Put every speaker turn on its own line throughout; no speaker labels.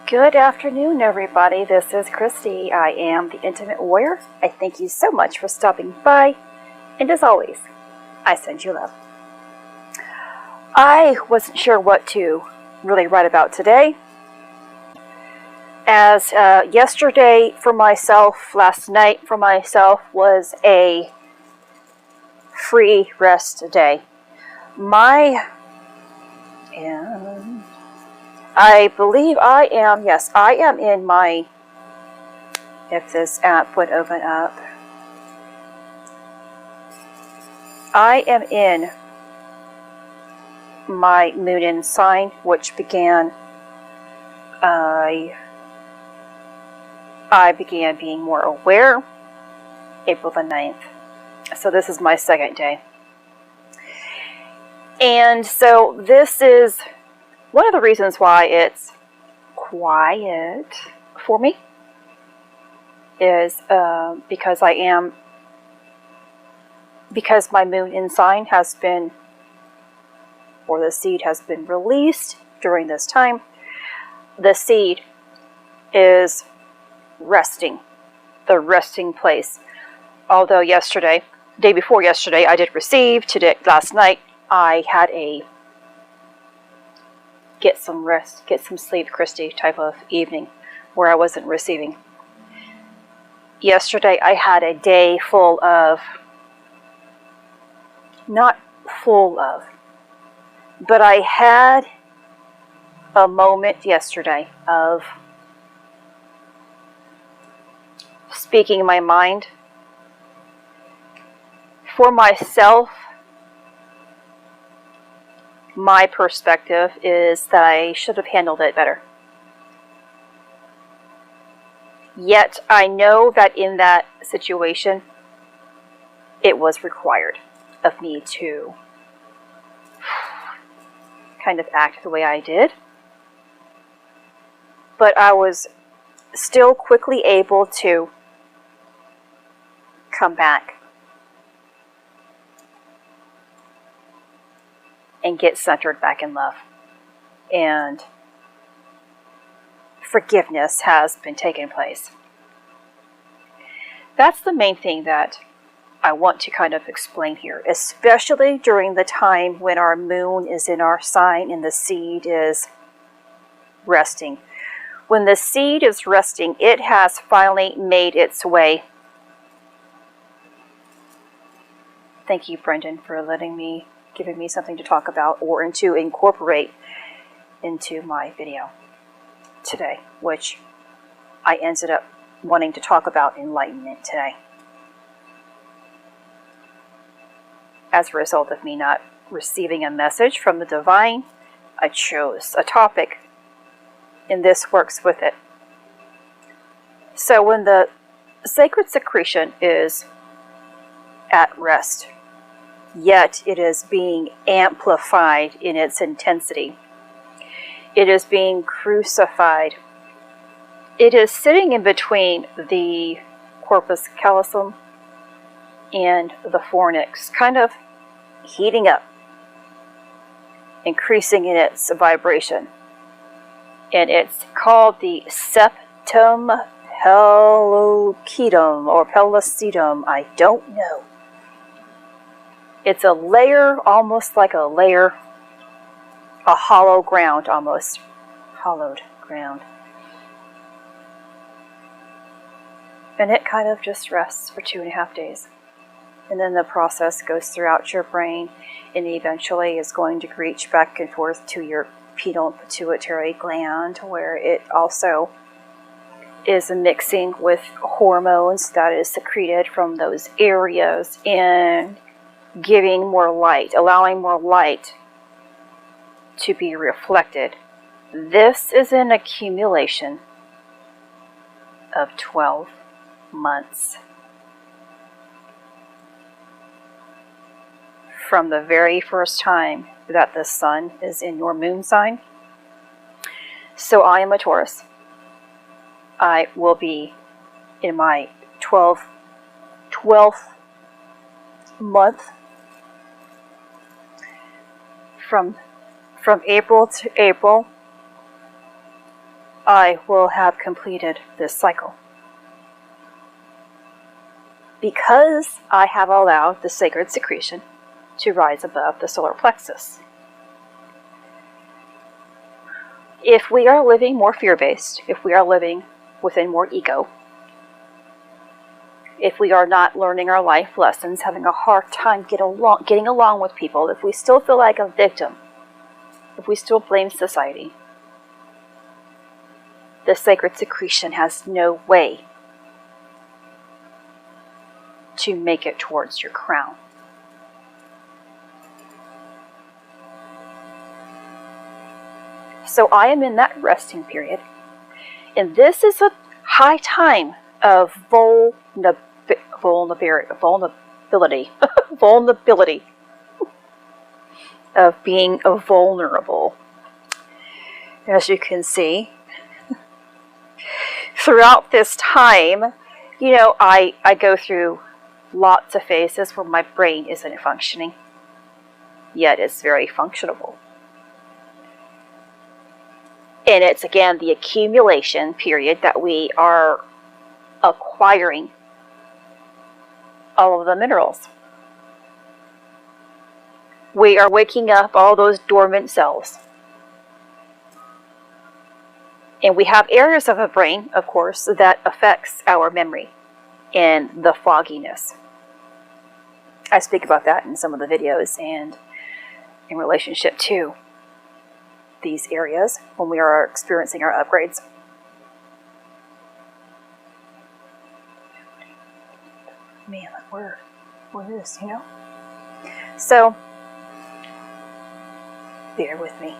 Good afternoon, everybody. This is Christy. I am the Intimate Warrior. I thank you so much for stopping by. And as always, I send you love. I wasn't sure what to really write about today. As yesterday for myself, last night for myself was a free rest day. I believe I am in my, if this app would open up, I am in my moon in sign, which began, I began being more aware April the 9th. So this is my second day. And so this is one of the reasons why it's quiet for me is because my moon in sign has been, or the seed has been released during this time. The seed is resting, the resting place. Although yesterday, day before yesterday, I did receive. Last night, I had a get some rest, get some sleep, Christy type of evening where I wasn't receiving. Yesterday, I had a day full of, not full of, but I had a moment yesterday of speaking my mind. For myself, my perspective is that I should have handled it better. Yet I know that in that situation, it was required of me to kind of act the way I did. But I was still quickly able to come back and get centered back in love. And forgiveness has been taking place. That's the main thing that I want to kind of explain here, especially during the time when our moon is in our sign and the seed is resting. When the seed is resting, it has finally made its way. Thank you, Brendan, for giving me something to talk about or to incorporate into my video today, which I ended up wanting to talk about enlightenment today. As a result of me not receiving a message from the divine, I chose a topic, and this works with it. So when the sacred secretion is at rest, yet it is being amplified in its intensity. It is being crucified. It is sitting in between the corpus callosum and the fornix, kind of heating up, increasing in its vibration. And it's called the septum pellucidum or pellucidum. I don't know. It's a layer, almost like a layer, a hollow ground almost. Hollowed ground. And it kind of just rests for 2.5 days. And then the process goes throughout your brain and eventually is going to reach back and forth to your pineal and pituitary gland, where it also is mixing with hormones that is secreted from those areas and giving more light, allowing more light to be reflected. This is an accumulation of 12 months. From the very first time that the sun is in your moon sign. So I am a Taurus. I will be in my 12th month from April to April. I will have completed this cycle. Because I have allowed the sacred secretion to rise above the solar plexus. If we are living more fear-based, if we are living within more ego, if we are not learning our life lessons, having a hard time getting along with people, if we still feel like a victim, if we still blame society, the sacred secretion has no way to make it towards your crown. So I am in that resting period, and this is a high time of vulnerability, of being vulnerable. As you can see, throughout this time, I go through lots of phases where my brain isn't functioning, yet it's very functionable. And it's, again, the accumulation period that we are acquiring all of the minerals. We are waking up all those dormant cells. And we have areas of the brain, of course, that affects our memory and the fogginess. I speak about that in some of the videos and in relationship to these areas when we are experiencing our upgrades. Man, what is, So, bear with me.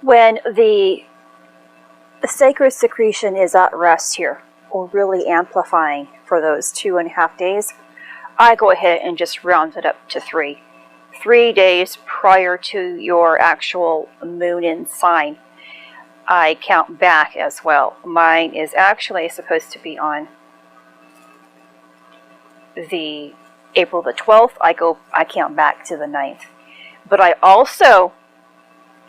When the sacred secretion is at rest here, or really amplifying for those 2.5 days, I go ahead and just round it up to 3. 3 days prior to your actual moon in sign, I count back as well. Mine is actually supposed to be on the April the 12th. I count back to the 9th. But I also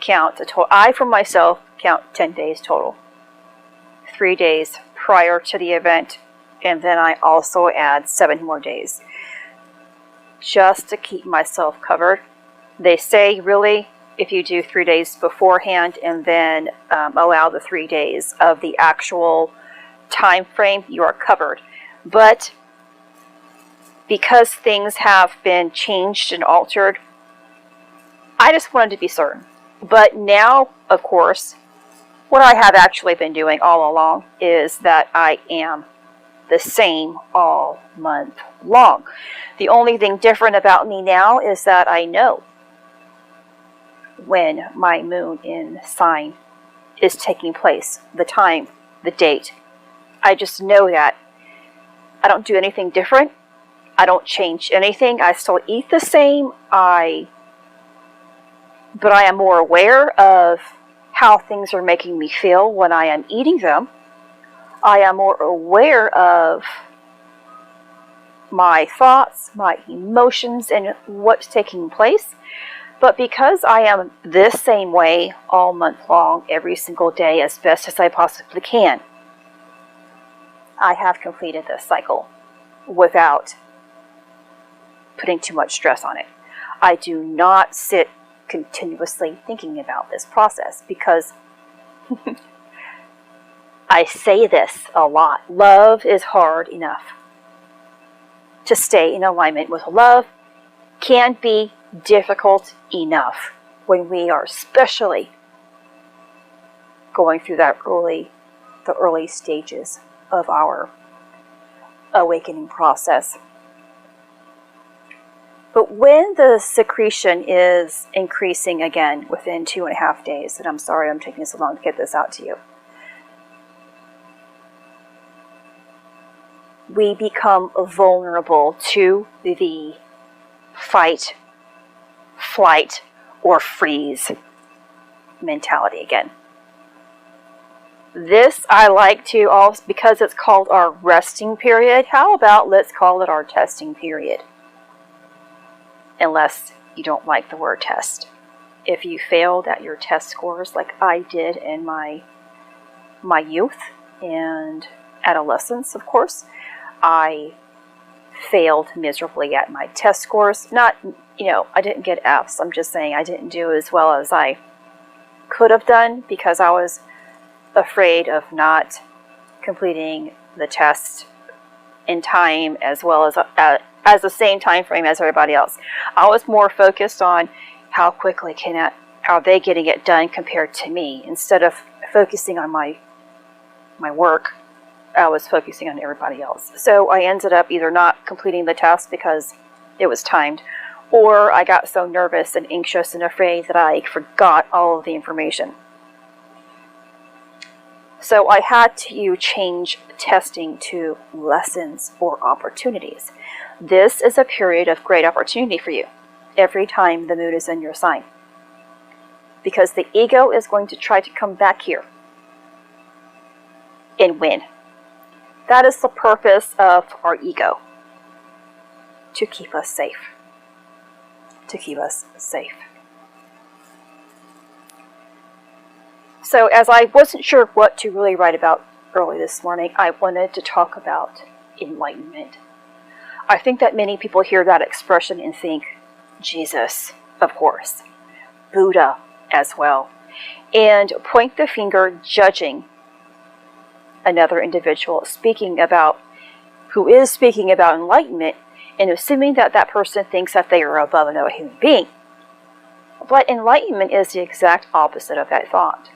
count I for myself count 10 days total. 3 days prior to the event, and then I also add 7 more days, just to keep myself covered. They say, really, if you do 3 days beforehand and then allow the 3 days of the actual time frame, you are covered. But because things have been changed and altered, I just wanted to be certain. But now, of course, what I have actually been doing all along is that I am the same all month long. The only thing different about me now is that I know when my moon in sign is taking place, the time, the date. I just know that. I don't do anything different. I don't change anything. I still eat the same. But I am more aware of how things are making me feel when I am eating them. I am more aware of my thoughts, my emotions, and what's taking place. But because I am this same way all month long, every single day, as best as I possibly can, I have completed this cycle without putting too much stress on it. I do not sit continuously thinking about this process because I say this a lot. Love is hard enough. To stay in alignment with love can be difficult enough when we are especially going through the early stages of our awakening process. But when the secretion is increasing again within 2.5 days, and I'm sorry I'm taking so long to get this out to you, we become vulnerable to the fight, flight, or freeze mentality again. This I like to also, because it's called our resting period, how about let's call it our testing period? Unless you don't like the word test. If you failed at your test scores like I did in my my youth and adolescence, of course, I failed miserably at my test scores. Not, I didn't get Fs. I'm just saying I didn't do as well as I could have done because I was afraid of not completing the test in time as well as the same time frame as everybody else. I was more focused on how quickly are they getting it done compared to me. Instead of focusing on my work, I was focusing on everybody else. So I ended up either not completing the test because it was timed, or I got so nervous and anxious and afraid that I forgot all of the information. So I had to change testing to lessons or opportunities. This is a period of great opportunity for you every time the moon is in your sign. Because the ego is going to try to come back here and win. That is the purpose of our ego. To keep us safe. To keep us safe. So as I wasn't sure what to really write about early this morning, I wanted to talk about enlightenment. I think that many people hear that expression and think, Jesus, of course, Buddha as well, and point the finger judging another individual who is speaking about enlightenment, and assuming that that person thinks that they are above another human being. But enlightenment is the exact opposite of that thought.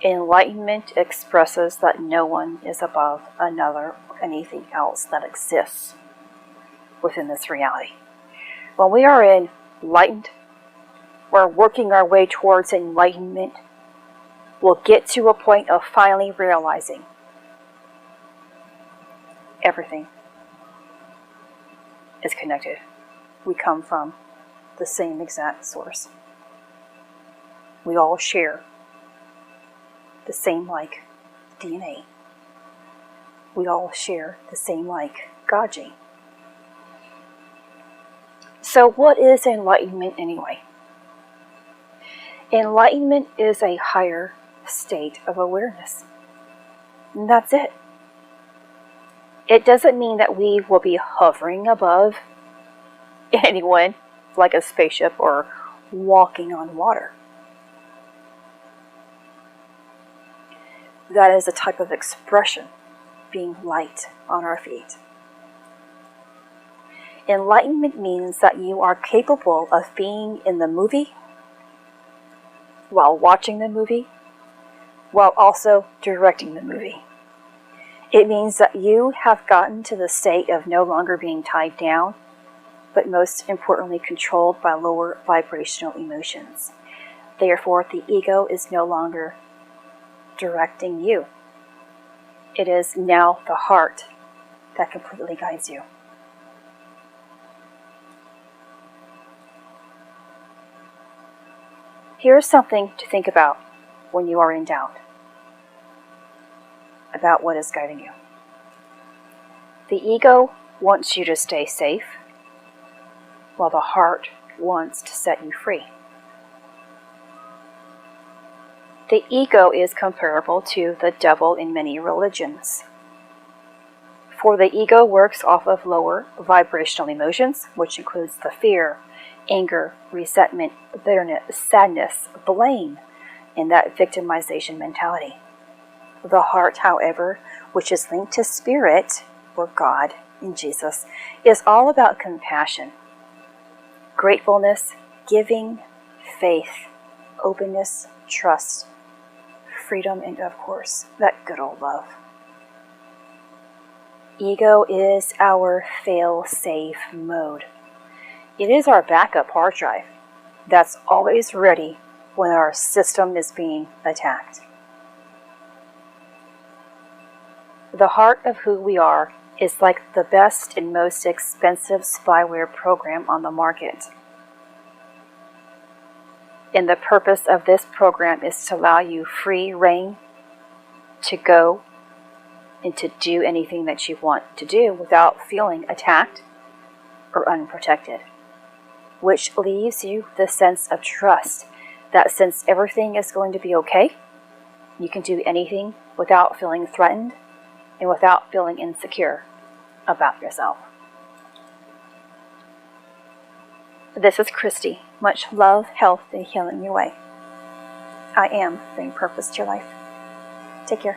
Enlightenment expresses that no one is above another or anything else that exists within this reality. When we are enlightened, we're working our way towards enlightenment, we'll get to a point of finally realizing everything is connected. We come from the same exact source. We all share the same like DNA. We all share the same like God gene. So what is enlightenment anyway? Enlightenment is a higher state of awareness. And that's it. It doesn't mean that we will be hovering above anyone like a spaceship or walking on water. That is a type of expression, being light on our feet. Enlightenment means that you are capable of being in the movie, while watching the movie, while also directing the movie. It means that you have gotten to the state of no longer being tied down, but most importantly controlled by lower vibrational emotions. Therefore, the ego is no longer directing you. It is now the heart that completely guides you. Here's something to think about when you are in doubt about what is guiding you. The ego wants you to stay safe, while the heart wants to set you free. The ego is comparable to the devil in many religions. For the ego works off of lower vibrational emotions, which includes the fear, anger, resentment, bitterness, sadness, blame, and that victimization mentality. The heart, however, which is linked to spirit, or God in Jesus, is all about compassion, gratefulness, giving, faith, openness, trust, freedom, and of course, that good old love. Ego is our fail-safe mode. It is our backup hard drive that's always ready when our system is being attacked. The heart of who we are is like the best and most expensive spyware program on the market. And the purpose of this program is to allow you free reign to go and to do anything that you want to do without feeling attacked or unprotected, which leaves you the sense of trust that since everything is going to be okay, You can do anything without feeling threatened and without feeling insecure about yourself. This is Christy. Much love, health, and healing your way. I am bringing purpose to your life. Take care.